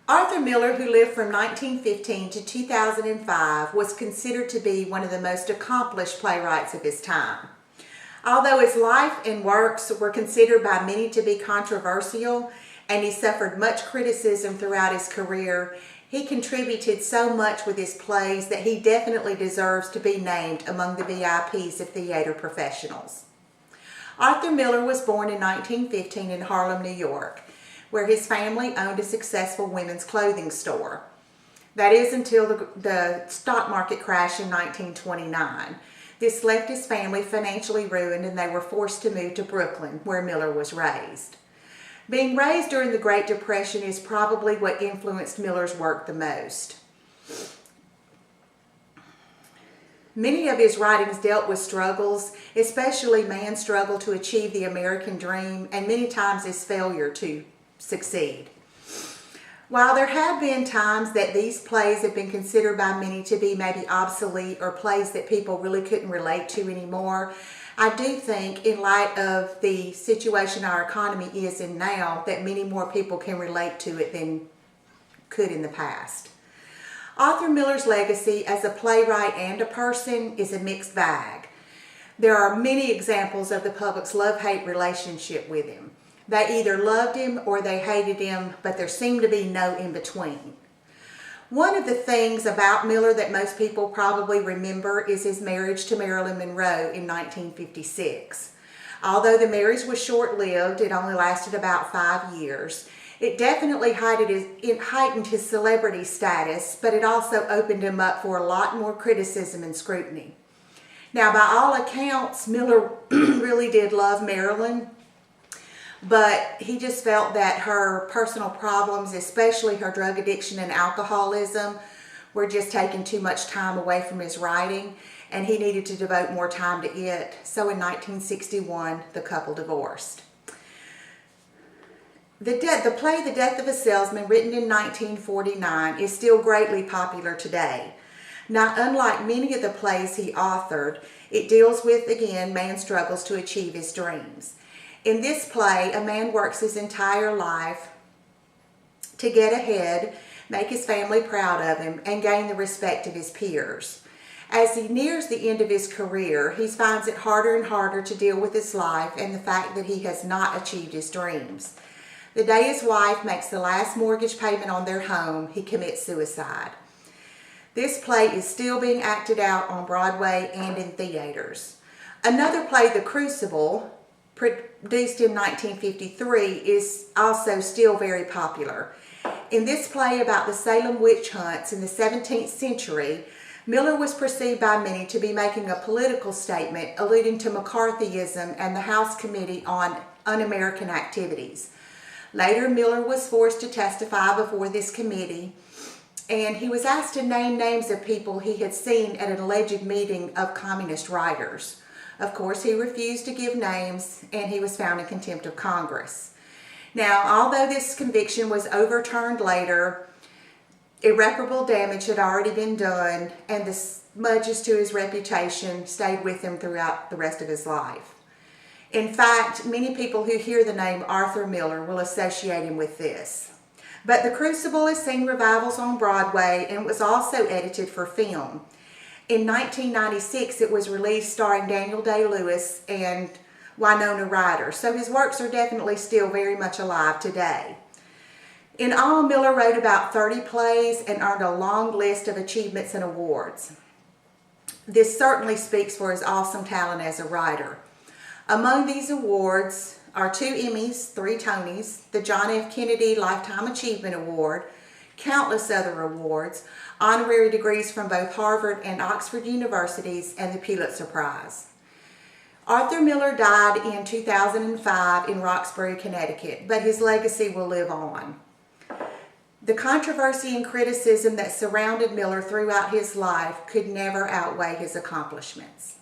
Arthur Miller, who lived from 1915 to 2005, was considered to be one of the most accomplished playwrights of his time. Although his life and works were considered by many to be controversial, and he suffered much criticism throughout his career, he contributed so much with his plays that he definitely deserves to be named among the VIPs of theater professionals. Arthur Miller was born in 1915 in Harlem, New York, where his family owned a successful women's clothing store. That is until the stock market crash in 1929. This left his family financially ruined, and they were forced to move to Brooklyn, where Miller was raised. Being raised during the Great Depression is probably what influenced Miller's work the most. Many of his writings dealt with struggles, especially man's struggle to achieve the American dream, and many times his failure to succeed. While there have been times that these plays have been considered by many to be maybe obsolete or plays that people really couldn't relate to anymore, I do think, in light of the situation our economy is in now, that many more people can relate to it than could in the past. Arthur Miller's legacy as a playwright and a person is a mixed bag. There are many examples of the public's love-hate relationship with him. They either loved him or they hated him, but there seemed to be no in-between. One of the things about Miller that most people probably remember is his marriage to Marilyn Monroe in 1956. Although the marriage was short-lived, it only lasted about 5 years. It definitely heightened his celebrity status, but it also opened him up for a lot more criticism and scrutiny. Now, by all accounts, Miller really did love Marilyn, but he just felt that her personal problems, especially her drug addiction and alcoholism, were just taking too much time away from his writing, and he needed to devote more time to it. So in 1961, the couple divorced. The play The Death of a Salesman, written in 1949, is still greatly popular today. Now, unlike many of the plays he authored, it deals with, again, man's struggles to achieve his dreams. In this play, a man works his entire life to get ahead, make his family proud of him, and gain the respect of his peers. As he nears the end of his career, he finds it harder and harder to deal with his life and the fact that he has not achieved his dreams. The day his wife makes the last mortgage payment on their home, he commits suicide. This play is still being acted out on Broadway and in theaters. Another play, The Crucible, produced in 1953, is also still very popular. In this play about the Salem witch hunts in the 17th century, Miller was perceived by many to be making a political statement alluding to McCarthyism and the House Committee on Un-American Activities. Later, Miller was forced to testify before this committee, and he was asked to name names of people he had seen at an alleged meeting of communist writers. Of course, he refused to give names, and he was found in contempt of Congress. Now, although this conviction was overturned later, irreparable damage had already been done, and the smudges to his reputation stayed with him throughout the rest of his life. In fact, many people who hear the name Arthur Miller will associate him with this. But The Crucible has seen revivals on Broadway and was also edited for film. In 1996, it was released starring Daniel Day-Lewis and Winona Ryder, so his works are definitely still very much alive today. In all, Miller wrote about 30 plays and earned a long list of achievements and awards. This certainly speaks for his awesome talent as a writer. Among these awards are 2 Emmys, 3 Tonys, the John F. Kennedy Lifetime Achievement Award, countless other awards, honorary degrees from both Harvard and Oxford universities, and the Pulitzer Prize. Arthur Miller died in 2005 in Roxbury, Connecticut, but his legacy will live on. The controversy and criticism that surrounded Miller throughout his life could never outweigh his accomplishments.